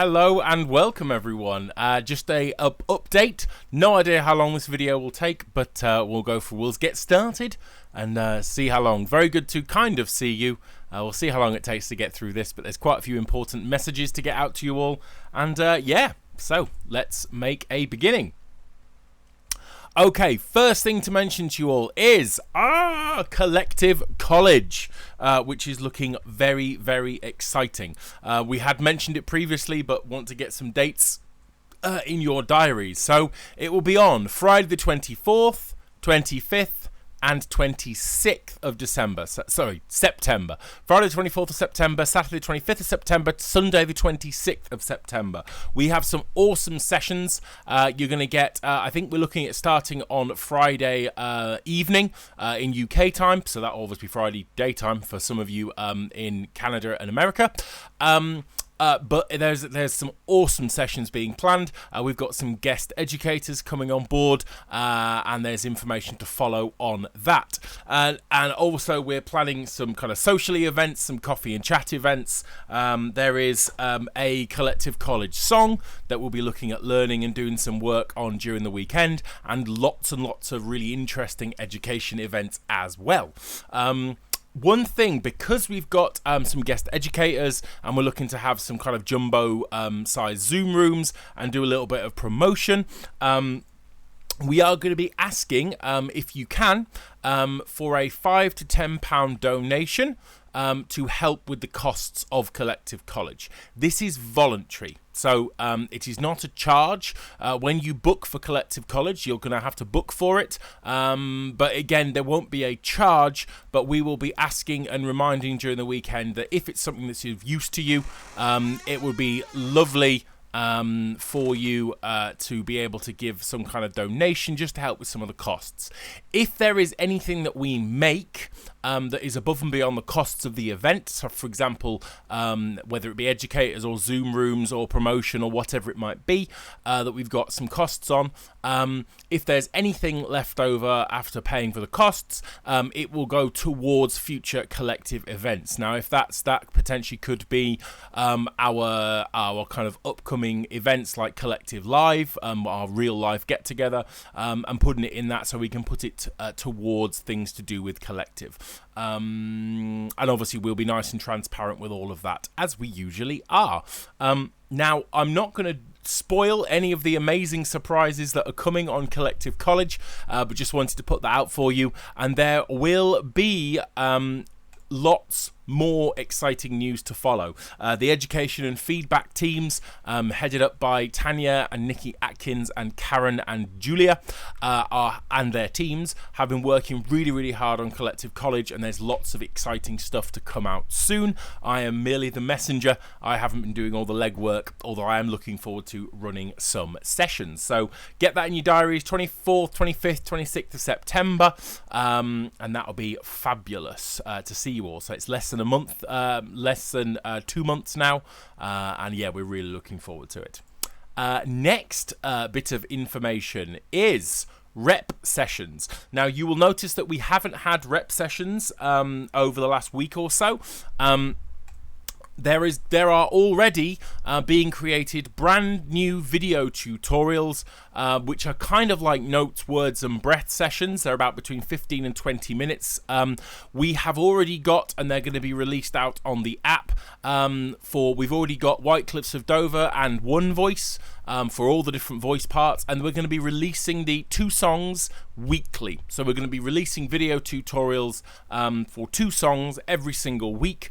Hello and welcome everyone. Just a update. No idea how long this video will take, but we'll get started and see how long. Very good to kind of see you. We'll see how long it takes to get through this, but there's quite a few important messages to get out to you all. And yeah, so let's make a beginning. Okay, first thing to mention to you all is Collective College, which is looking very, very exciting. We had mentioned it previously, but want to get some dates in your diaries. So it will be on Friday the 24th, 25th, and 26th of December. September. Friday the 24th of September, Saturday the 25th of September, Sunday the 26th of September. We have some awesome sessions. You're going to get, I think we're looking at starting on Friday evening in UK time. So that'll always be Friday daytime for some of you in Canada and America. But there's some awesome sessions being planned. We've got some guest educators coming on board, and there's information to follow on that. And also we're planning some kind of socially events, some coffee and chat events. There is a Collective College song that we'll be looking at learning and doing some work on during the weekend, and lots of really interesting education events as well. One thing, because we've got some guest educators and we're looking to have some kind of jumbo size Zoom rooms and do a little bit of promotion, we are going to be asking, if you can, for a £5 to £10 donation to help with the costs of Collective College. This is voluntary. So it is not a charge. When you book for Collective College, you're going to have to book for it. But again, there won't be a charge, but we will be asking and reminding during the weekend that if it's something that's of use to you, it would be lovely for you to be able to give some kind of donation just to help with some of the costs. If there is anything that we make that is above and beyond the costs of the event, so for example, whether it be educators or Zoom rooms or promotion or whatever it might be, that we've got some costs on, if there's anything left over after paying for the costs, it will go towards future collective events. Now, if that potentially could be our kind of upcoming events like Collective Live, our real life get together, and putting it in that so we can put it towards things to do with Collective. And obviously we'll be nice and transparent with all of that, as we usually are. Now, I'm not going to spoil any of the amazing surprises that are coming on Collective College, but just wanted to put that out for you. And there will be lots more exciting news to follow. The education and feedback teams, headed up by Tanya and Nikki Atkins and Karen and Julia, and their teams, have been working really, really hard on Collective College, and there's lots of exciting stuff to come out soon. I am merely the messenger. I haven't been doing all the legwork, although I am looking forward to running some sessions. So get that in your diaries, 24th, 25th, 26th of September, and that'll be fabulous to see you all. So it's less than a month, less than 2 months now, and yeah, we're really looking forward to it. Next bit of information is rep sessions. Now, you will notice that we haven't had rep sessions over the last week or so. There are already being created brand new video tutorials, which are kind of like notes, words and breath sessions. They're about between 15 and 20 minutes. We have already got, and they're going to be released out on the app, we've already got White Cliffs of Dover and One Voice for all the different voice parts, and we're going to be releasing the 2 songs weekly. So we're going to be releasing video tutorials for 2 songs every single week,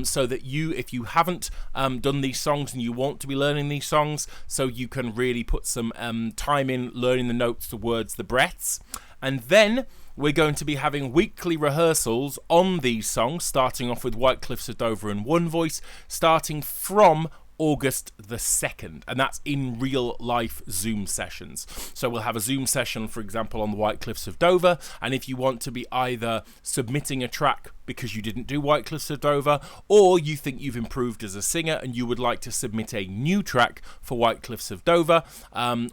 so that if you haven't done these songs and you want to be learning these songs, so you can really put some time in learning the notes, the words, the breaths. And then we're going to be having weekly rehearsals on these songs, starting off with White Cliffs of Dover and One Voice, starting from August the 2nd, and that's in real life Zoom sessions. So we'll have a Zoom session, for example, on the White Cliffs of Dover, and if you want to be either submitting a track because you didn't do White Cliffs of Dover, or you think you've improved as a singer and you would like to submit a new track for White Cliffs of Dover,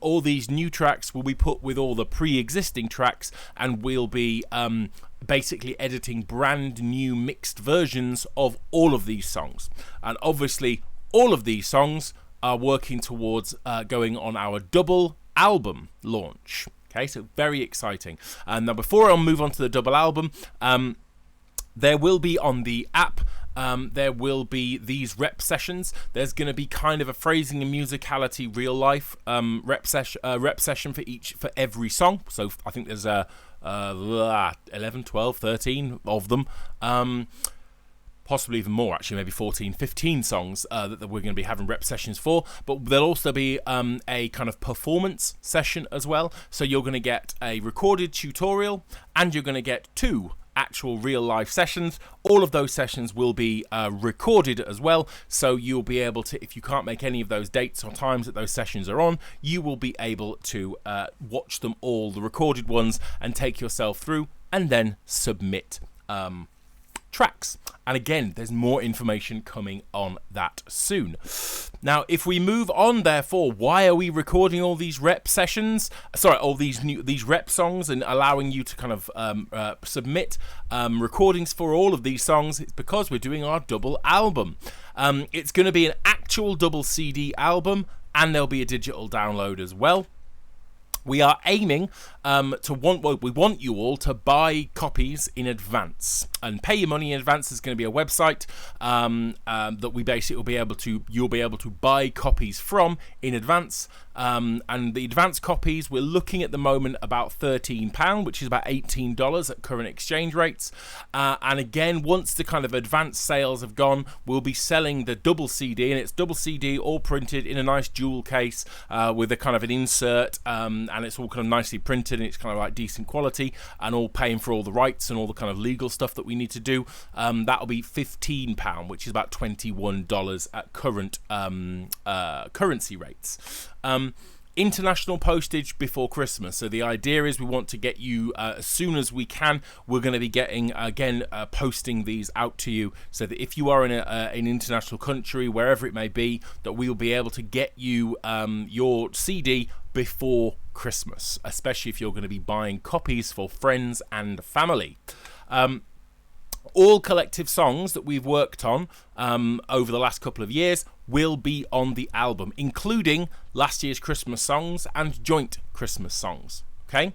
all these new tracks will be put with all the pre-existing tracks, and we'll be basically editing brand new mixed versions of all of these songs. And obviously all of these songs are working towards going on our double album launch. Okay, so very exciting. Now, before I move on to the double album, there will be on the app, there will be these rep sessions. There's going to be kind of a phrasing and musicality real life rep session for every song. So I think there's 11, 12, 13 of them. Possibly even more, actually, maybe 14, 15 songs that we're going to be having rep sessions for. But there'll also be a kind of performance session as well. So you're going to get a recorded tutorial and you're going to get 2 actual real life sessions. All of those sessions will be recorded as well. So you'll be able to, if you can't make any of those dates or times that those sessions are on, you will be able to watch them all, the recorded ones, and take yourself through and then submit tracks. And again, there's more information coming on that soon. Now, if we move on, therefore, why are we recording all these rep sessions? Sorry, all these rep songs and allowing you to kind of submit recordings for all of these songs? It's because we're doing our double album. It's going to be an actual double CD album, and there'll be a digital download as well. We are aiming we want you all to buy copies in advance and pay your money in advance. There's going to be a website that we basically you'll be able to buy copies from in advance. And the advance copies, we're looking at the moment about £13, which is about $18 at current exchange rates. And again, once the kind of advance sales have gone, we'll be selling the double CD, and it's double CD all printed in a nice jewel case with a kind of an insert, and it's all kind of nicely printed, and it's kind of like decent quality, and all paying for all the rights and all the kind of legal stuff that we need to do. That'll be £15, which is about $21 at current currency rates. International postage before Christmas. So the idea is we want to get you as soon as we can. We're going to be getting, again, posting these out to you so that if you are in an international country, wherever it may be, that we will be able to get you your CD before Christmas, especially if you're going to be buying copies for friends and family. All collective songs that we've worked on over the last couple of years will be on the album, including last year's Christmas songs and joint Christmas songs. Okay,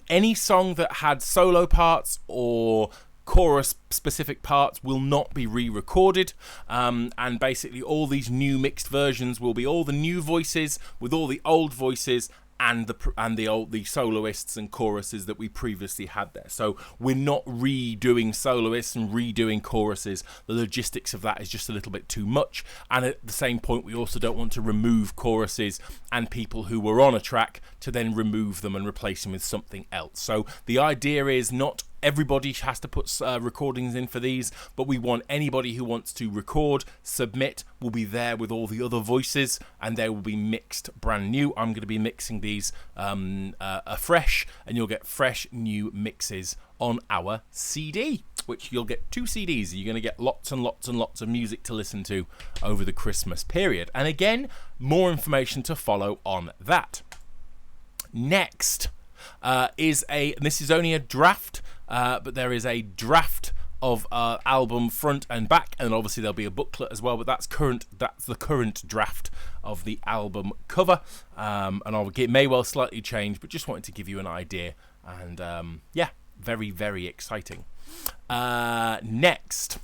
any song that had solo parts or chorus specific parts will not be re-recorded, and basically all these new mixed versions will be all the new voices with all the old voices and the soloists and choruses that we previously had there. So we're not redoing soloists and redoing choruses. The logistics of that is just a little bit too much, and at the same point we also don't want to remove choruses and people who were on a track to then remove them and replace them with something else. So the idea is not everybody has to put recordings in for these, but we want anybody who wants to record, submit, will be there with all the other voices, and they will be mixed brand new. I'm going to be mixing these afresh, and you'll get fresh new mixes on our CD, which you'll get 2 CDs. You're going to get lots and lots and lots of music to listen to over the Christmas period. And again, more information to follow on that. Next this is only a draft, but there is a draft of album front and back, and obviously there'll be a booklet as well, but that's the current draft of the album cover, and it may well slightly change, but just wanted to give you an idea. And yeah, very, very exciting. Next,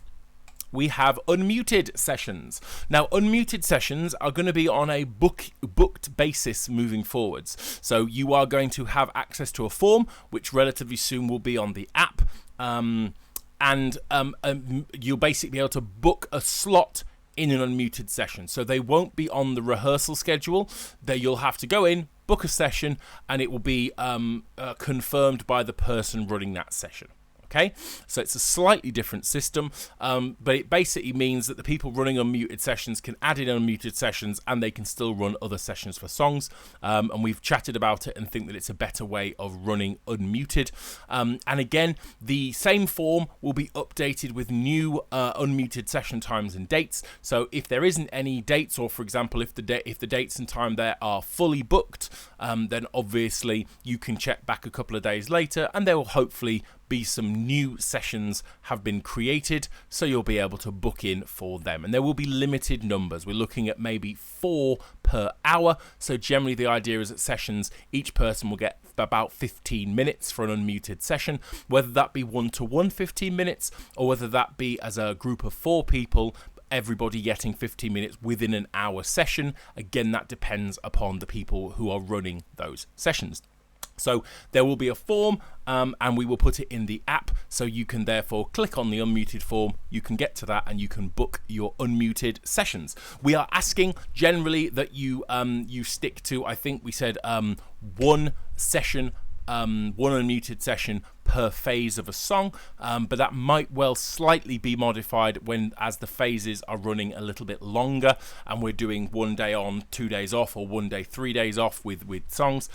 we have unmuted sessions. Now, unmuted sessions are going to be on a booked basis moving forwards. So you are going to have access to a form, which relatively soon will be on the app, and you'll basically be able to book a slot in an unmuted session. So they won't be on the rehearsal schedule. You'll have to go in, book a session, and it will be confirmed by the person running that session. Okay, so it's a slightly different system, but it basically means that the people running unmuted sessions can add in unmuted sessions, and they can still run other sessions for songs. And we've chatted about it and think that it's a better way of running unmuted. And again, the same form will be updated with new unmuted session times and dates. So if there isn't any dates, or for example, if the dates and time there are fully booked, then obviously you can check back a couple of days later, and there will hopefully be some new sessions have been created, so you'll be able to book in for them. And there will be limited numbers. We're looking at maybe 4 per hour. So generally the idea is that sessions, each person will get about 15 minutes for an unmuted session, whether that be one-to-one 15 minutes or whether that be as a group of 4 people, everybody getting 15 minutes within an hour session. Again, that depends upon the people who are running those sessions. So there will be a form and we will put it in the app, so you can therefore click on the unmuted form, you can get to that and you can book your unmuted sessions. We are asking generally that you stick to, I think we said one session, one unmuted session per phase of a song, but that might well slightly be modified as the phases are running a little bit longer and we're doing 1 day on, 2 days off, or 1 day, 3 days off with songs.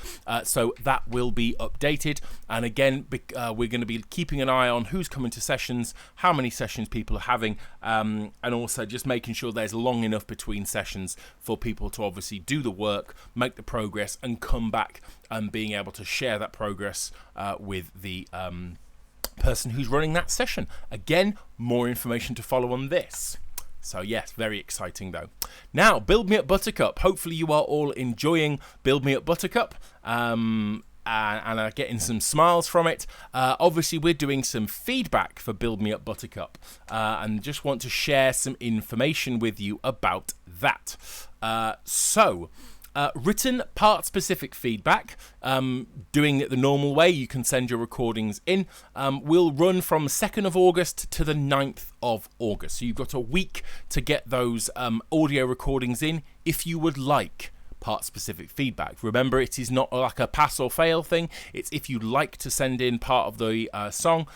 So that will be updated. And again, we're going to be keeping an eye on who's coming to sessions, how many sessions people are having, and also just making sure there's long enough between sessions for people to obviously do the work, make the progress, and come back and being able to share that progress with the person who's running that session. Again, more information to follow on this. So yes, very exciting though. Now, Build Me Up Buttercup. Hopefully you are all enjoying Build Me Up Buttercup and are getting some smiles from it. Obviously, we're doing some feedback for Build Me Up Buttercup and just want to share some information with you about that. Written part-specific feedback, doing it the normal way, you can send your recordings in, will run from 2nd of August to the 9th of August. So you've got a week to get those audio recordings in if you would like part-specific feedback. Remember, it is not like a pass or fail thing. It's if you'd like to send in part of the song,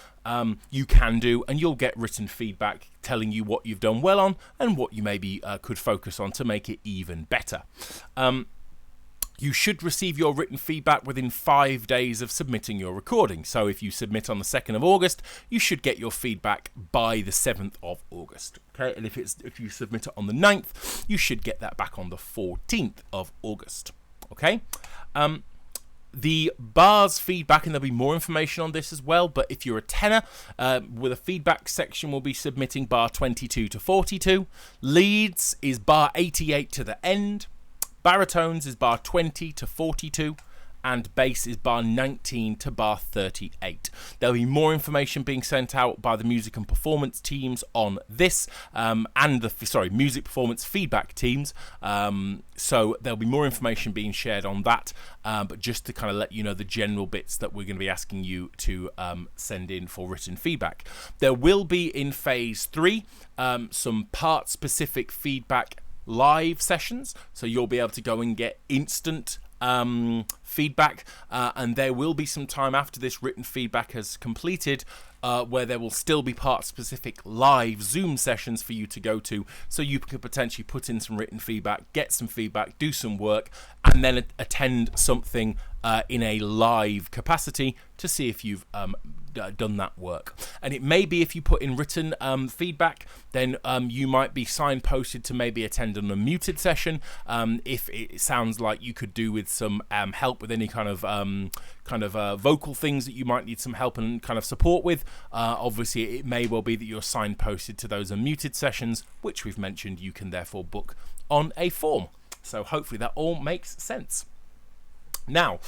you can do, and you'll get written feedback telling you what you've done well on and what you maybe could focus on to make it even better. You should receive your written feedback within 5 days of submitting your recording. So if you submit on the 2nd of August, you should get your feedback by the 7th of August. Okay, and if you submit it on the 9th, you should get that back on the 14th of August. Okay. The bars feedback, and there'll be more information on this as well, but if you're a tenor, with a feedback section, we'll be submitting bar 22 to 42. Leads is bar 88 to the end. Baritones is bar 20 to 42. And bass is bar 19 to bar 38. There'll be more information being sent out by the music and performance teams on this, and the music performance feedback teams. So there'll be more information being shared on that, but just to kind of let you know the general bits that we're going to be asking you to send in for written feedback. There will be in phase 3 some part-specific feedback live sessions, so you'll be able to go and get instant feedback, and there will be some time after this written feedback has completed where there will still be part-specific live Zoom sessions for you to go to, so you can potentially put in some written feedback, get some feedback, do some work, and then attend something in a live capacity to see if you've done that work. And it may be if you put in written feedback, then you might be signposted to maybe attend an unmuted session if it sounds like you could do with some help with any kind of vocal things that you might need some help and kind of support with. Obviously, it may well be that you're signposted to those unmuted sessions, which we've mentioned you can therefore book on a form. So hopefully that all makes sense. Now,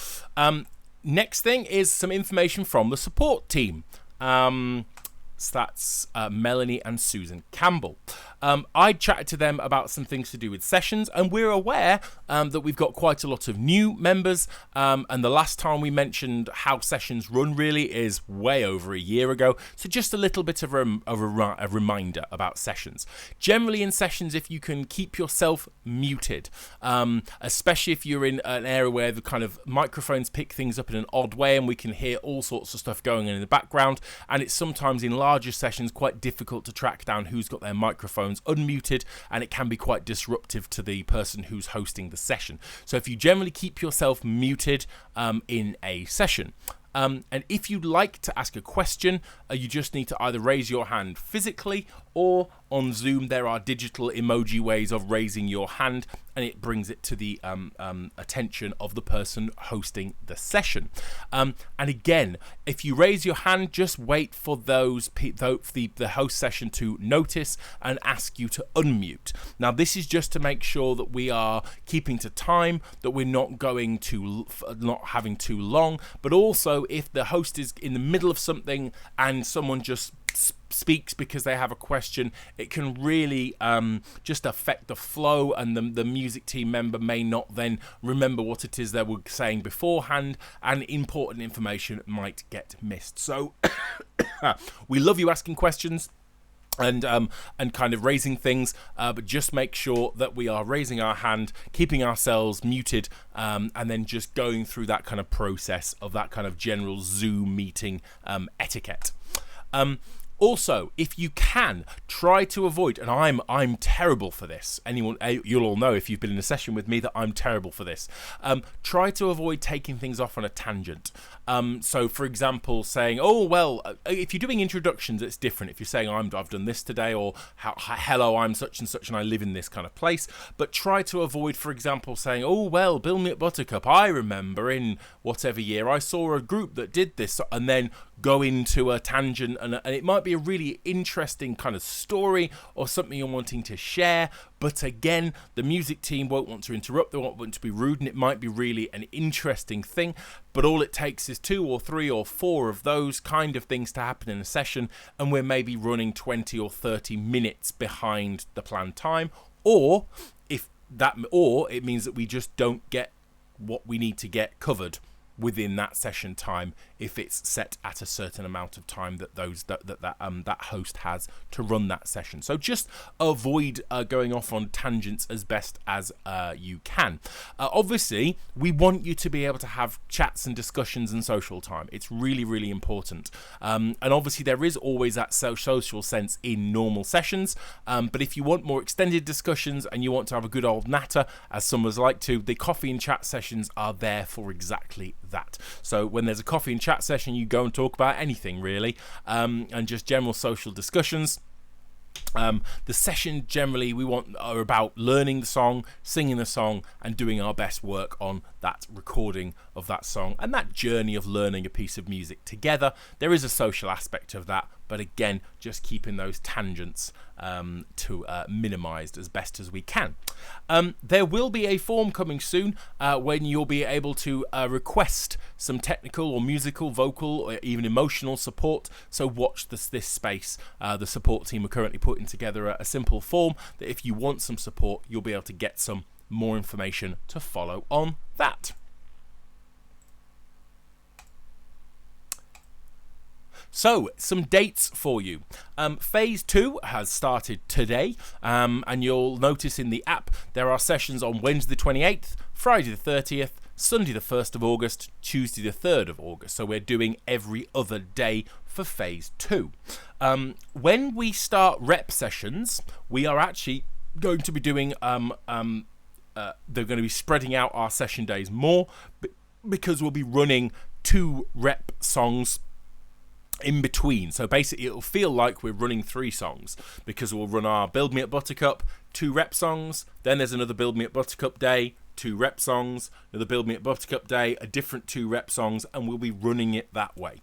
next thing is some information from the support team. So that's Melanie and Susan Campbell. I chatted to them about some things to do with sessions, and we're aware that we've got quite a lot of new members, and the last time we mentioned how sessions run really is way over a year ago, so just a little bit of a reminder about sessions. Generally in sessions, if you can keep yourself muted, especially if you're in an area where the kind of microphones pick things up in an odd way and we can hear all sorts of stuff going on in the background, and it's sometimes in larger sessions quite difficult to track down who's got their microphones unmuted, and it can be quite disruptive to the person who's hosting the session. So if you generally keep yourself muted in a session, and if you'd like to ask a question, you just need to either raise your hand physically or on Zoom there are digital emoji ways of raising your hand, and it brings it to the attention of the person hosting the session. And again, if you raise your hand, just wait for the host session to notice and ask you to unmute. Now this is just to make sure that we are keeping to time, that we're not having too long, but also if the host is in the middle of something and someone just speaks because they have a question, it can really just affect the flow, and the music team member may not then remember what it is they were saying beforehand, and important information might get missed. So we love you asking questions and kind of raising things, but just make sure that we are raising our hand, keeping ourselves muted, and then just going through that kind of process of that kind of general Zoom meeting etiquette. Also, if you can, try to avoid, and I'm terrible for this. You'll all know if you've been in a session with me that I'm terrible for this. Try to avoid taking things off on a tangent. So, for example, saying, "Oh well," if you're doing introductions, it's different. If you're saying, "I've done this today," or "Hello, I'm such and such, and I live in this kind of place." But try to avoid, for example, saying, "Oh well, Build Me Up Buttercup, I remember in whatever year I saw a group that did this," and then go into a tangent, and it might be a really interesting kind of story or something you're wanting to share, but again, the music team won't want to interrupt, they won't want to be rude, and it might be really an interesting thing, but all it takes is 2 or 3 or 4 of those kind of things to happen in a session, and we're maybe running 20 or 30 minutes behind the planned time, or it means that we just don't get what we need to get covered within that session time if it's set at a certain amount of time that that host has to run that session. So just avoid going off on tangents as best as you can. Obviously, we want you to be able to have chats and discussions and social time. It's really, really important. And obviously, there is always that social sense in normal sessions. But if you want more extended discussions and you want to have a good old natter, as some of us like to, the coffee and chat sessions are there for exactly that. So when there's a coffee and chat session, you go and talk about anything really, and just general social discussions. The session generally are about learning the song, singing the song, and doing our best work on that recording of that song and that journey of learning a piece of music together. There is a social aspect of that, but again, just keeping those tangents minimized as best as we can. There will be a form coming soon when you'll be able to request some technical or musical, vocal, or even emotional support. So watch this space. The support team are currently putting together a simple form that if you want some support, you'll be able to get some more information to follow on that. So, some dates for you. Phase 2 has started today, and you'll notice in the app there are sessions on Wednesday the 28th, Friday the 30th, Sunday the 1st of August, Tuesday the 3rd of August. So we're doing every other day for Phase 2. When we start rep sessions, we are actually going to be doing, they're going to be spreading out our session days more, because we'll be running 2 rep songs in between. So basically it'll feel like we're running 3 songs, because we'll run our Build Me Up Buttercup, 2 rep songs, then there's another Build Me Up Buttercup day, 2 rep songs, another Build Me Up Buttercup day, a different 2 rep songs, and we'll be running it that way.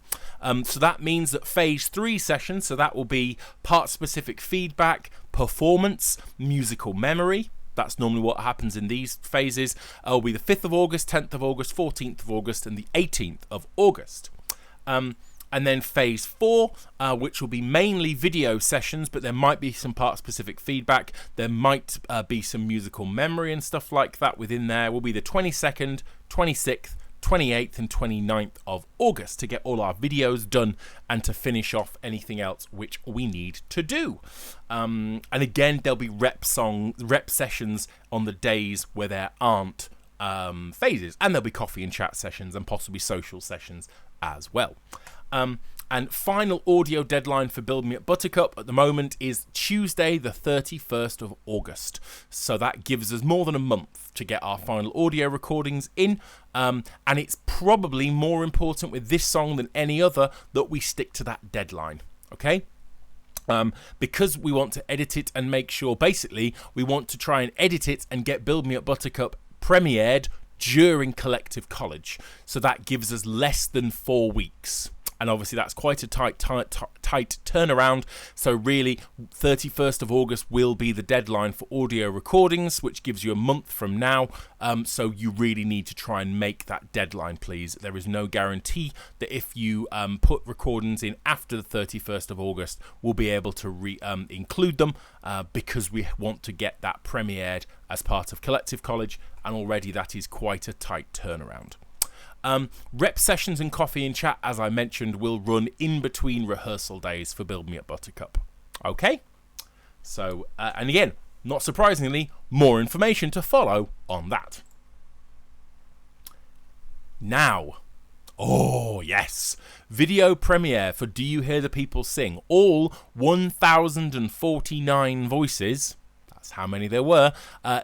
So that means that phase 3 session, so that will be part specific feedback, performance, musical memory. That's normally what happens in these phases. It'll be the 5th of August, 10th of August, 14th of August, and the 18th of August. And then phase 4, which will be mainly video sessions, but there might be some part-specific feedback. There might be some musical memory and stuff like that within there. Will be the 22nd, 26th, 28th and 29th of August to get all our videos done and to finish off anything else which we need to do. And again, there'll be rep sessions on the days where there aren't phases, and there'll be coffee and chat sessions and possibly social sessions as well. And final audio deadline for Build Me Up Buttercup at the moment is Tuesday the 31st of August. So that gives us more than a month to get our final audio recordings in. And it's probably more important with this song than any other that we stick to that deadline. Okay? because we want to edit it and make sure, basically, we want to try and edit it and get Build Me Up Buttercup premiered during Collective College. So that gives us less than 4 weeks. And obviously that's quite a tight turnaround. So really, 31st of August will be the deadline for audio recordings, which gives you a month from now. So you really need to try and make that deadline, please. There is no guarantee that if you put recordings in after the 31st of August, we'll be able to include them because we want to get that premiered as part of Collective College. And already that is quite a tight turnaround. Rep sessions and coffee and chat, as I mentioned, will run in between rehearsal days for Build Me Up Buttercup. Okay? So, and again, not surprisingly, more information to follow on that. Now, oh yes, video premiere for Do You Hear the People Sing? All 1,049 voices, that's how many there were,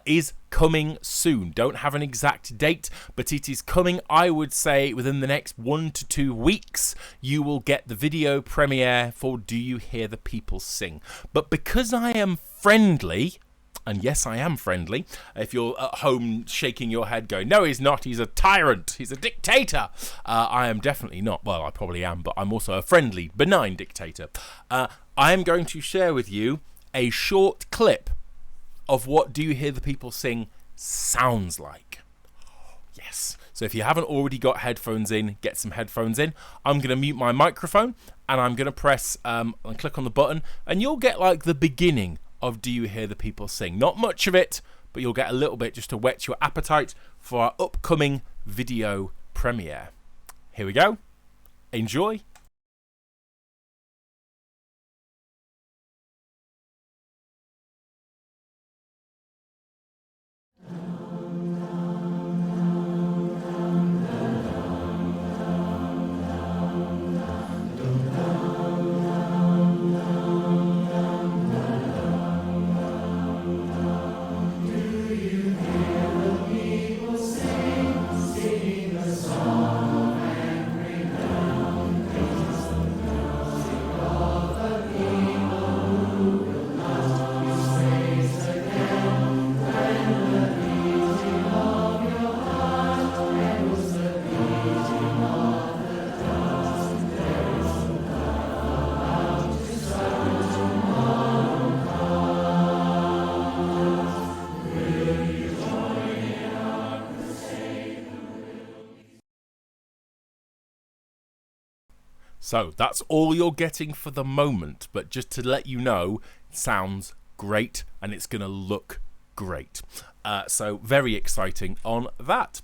is coming soon. Don't have an exact date, but it is coming. I would say within the next 1 to 2 weeks, you will get the video premiere for Do You Hear the People Sing? But because I am friendly, and yes, I am friendly. If you're at home shaking your head going, no, he's not, he's a tyrant, he's a dictator. I am definitely not. Well, I probably am, but I'm also a friendly, benign dictator. I am going to share with you a short clip of what Do You Hear the People Sing sounds like. Yes. So if you haven't already got headphones in, get some headphones in. I'm going to mute my microphone and I'm going to press and click on the button, and you'll get like the beginning of Do You Hear the People Sing. Not much of it, but you'll get a little bit just to whet your appetite for our upcoming video premiere. Here we go. Enjoy. So that's all you're getting for the moment, but just to let you know, it sounds great and it's going to look great. So very exciting on that.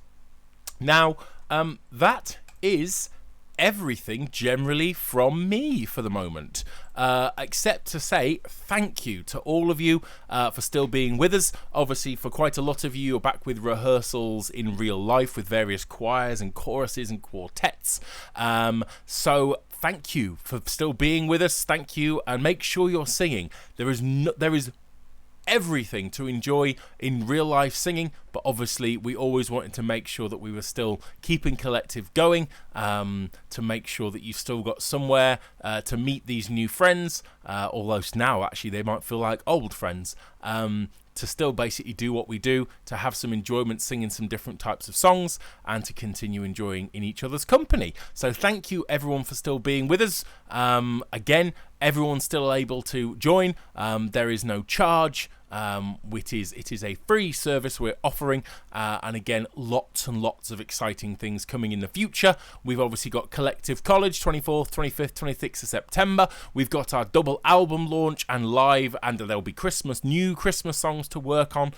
Now, that is everything generally from me for the moment, except to say thank you to all of you for still being with us. Obviously, for quite a lot of you, you're back with rehearsals in real life with various choirs and choruses and quartets. So thank you for still being with us. Thank you, and make sure you're singing. There is everything to enjoy in real life singing, but obviously we always wanted to make sure that we were still keeping Collective going, to make sure that you've still got somewhere to meet these new friends, although now actually they might feel like old friends, to still basically do what we do, to have some enjoyment singing some different types of songs, and to continue enjoying in each other's company. So thank you everyone for still being with us. Again, everyone's still able to join. There is no charge. It is a free service we're offering, and again, lots and lots of exciting things coming in the future. We've obviously got Collective College, 24th, 25th, 26th of September. We've got our double album launch and live, and there'll be new Christmas songs to work on.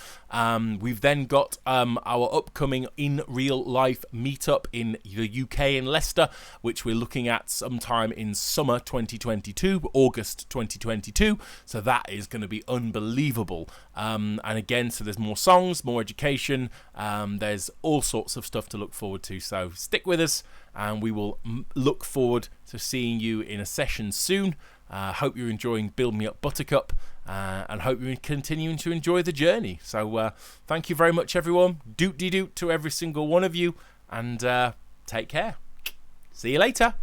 We've then got our upcoming in real life meetup in the UK in Leicester, which we're looking at sometime in summer 2022, August 2022. So that is going to be unbelievable. And again, so there's more songs, more education, there's all sorts of stuff to look forward to, so stick with us and we will look forward to seeing you in a session soon. Hope you're enjoying Build Me Up Buttercup, and hope you're continuing to enjoy the journey. So thank you very much everyone, doot-de-doot to every single one of you, and take care. See you later.